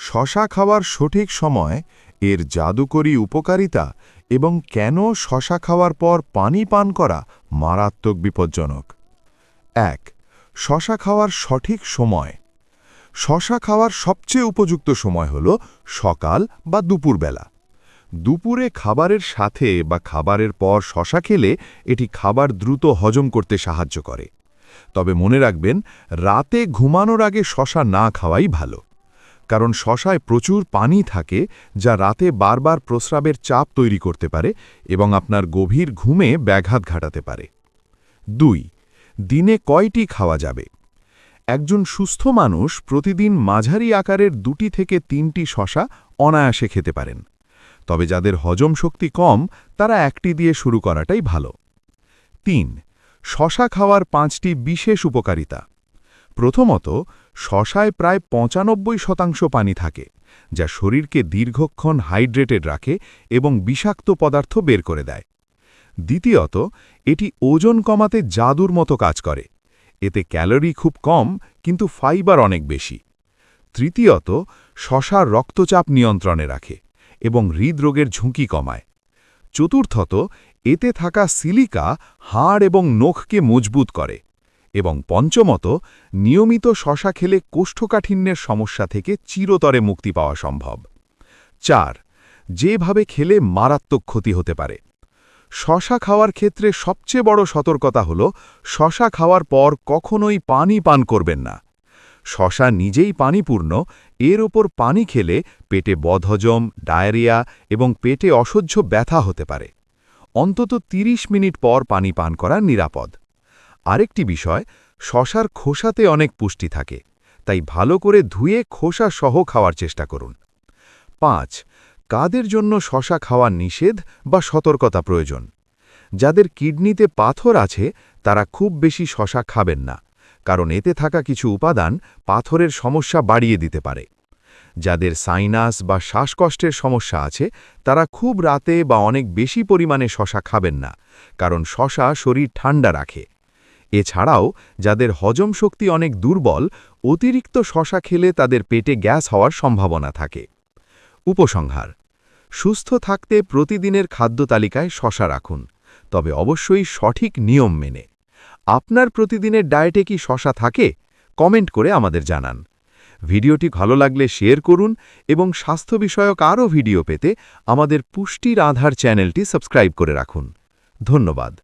শশা খাওয়ার সঠিক সময়, এর জাদুকরী উপকারিতা এবং কেন শশা খাওয়ার পর পানি পান করা মারাত্মক বিপজ্জনক। ১. শশা খাওয়ার সঠিক সময়। শশা খাওয়ার সবচেয়ে উপযুক্ত সময় হল সকাল বা দুপুরবেলা। দুপুরে খাবারের সাথে বা খাবারের পর শশা খেলে এটি খাবার দ্রুত হজম করতে সাহায্য করে। তবে মনে রাখবেন, রাতে ঘুমানোর আগে শশা না খাওয়াই ভালো, কারণ শশায় প্রচুর পানি থাকে যা রাতে বারবার প্রস্রাবের চাপ তৈরি করতে পারে এবং আপনার গভীর ঘুমে ব্যাঘাত ঘটাতে পারে। ২. দিনে কয়টি খাওয়া যাবে? একজন সুস্থ মানুষ প্রতিদিন মাঝারি আকারের ২ থেকে ৩টি শশা অনায়াসে খেতে পারেন। তবে যাদের হজম শক্তি কম, তারা একটি দিয়ে শুরু করাটাই ভালো। ৩. শশা খাওয়ার ৫টি বিশেষ উপকারিতা। প্রথমত, শশায় প্রায় ৯৫% পানি থাকে, যা শরীরকে দীর্ঘক্ষণ হাইড্রেটেড রাখে এবং বিষাক্ত পদার্থ বের করে দেয়। দ্বিতীয়ত, এটি ওজন কমাতে জাদুর মতো কাজ করে। এতে ক্যালোরি খুব কম, কিন্তু ফাইবার অনেক বেশি। তৃতীয়ত, শশা রক্তচাপ নিয়ন্ত্রণে রাখে এবং হৃদরোগের ঝুঁকি কমায়। চতুর্থত, এতে থাকা সিলিকা হাড় এবং নখকে মজবুত করে। এবং পঞ্চমত, নিয়মিত শশা খেলে কোষ্ঠকাঠিন্যের সমস্যা থেকে চিরতরে মুক্তি পাওয়া সম্ভব। ৪. যেভাবে খেলে মারাত্মক ক্ষতি হতে পারে। শশা খাওয়ার ক্ষেত্রে সবচেয়ে বড় সতর্কতা হল শশা খাওয়ার পর কখনোই পানি পান করবেন না। শশা নিজেই পানিপূর্ণ, এর ওপর পানি খেলে পেটে বদহজম, ডায়রিয়া এবং পেটে অসহ্য ব্যথা হতে পারে। অন্তত ৩০ মিনিট পর পানি পান করা নিরাপদ। আরেকটি বিষয়, শশার খোসাতে অনেক পুষ্টি থাকে, তাই ভালো করে ধুয়ে খোসা সহ খাওয়ার চেষ্টা করুন। ৫. কাদের জন্য শশা খাওয়া নিষেধ বা সতর্কতা প্রয়োজন? যাদের কিডনিতে পাথর আছে তারা খুব বেশি শশা খাবেন না, কারণ এতে থাকা কিছু উপাদান পাথরের সমস্যা বাড়িয়ে দিতে পারে। যাদের সাইনাস বা শ্বাসকষ্টের সমস্যা আছে তারা খুব রাতে বা অনেক বেশি পরিমাণে শশা খাবেন না, কারণ শশা শরীর ঠান্ডা রাখে। এছাড়াও যাদের হজম শক্তি অনেক দুর্বল, অতিরিক্ত শশা খেলে তাদের পেটে গ্যাস হওয়ার সম্ভাবনা থাকে। উপসংহার: সুস্থ থাকতে প্রতিদিনের খাদ্য তালিকায় শশা রাখুন, তবে অবশ্যই সঠিক নিয়ম মেনে। আপনার প্রতিদিনের ডায়েটে কি শশা থাকে? কমেন্ট করে আমাদের জানান। ভিডিওটি ভালো লাগলে শেয়ার করুন এবং স্বাস্থ্য বিষয়ক আরও ভিডিও পেতে আমাদের পুষ্টির আধার চ্যানেলটি সাবস্ক্রাইব করে রাখুন। ধন্যবাদ।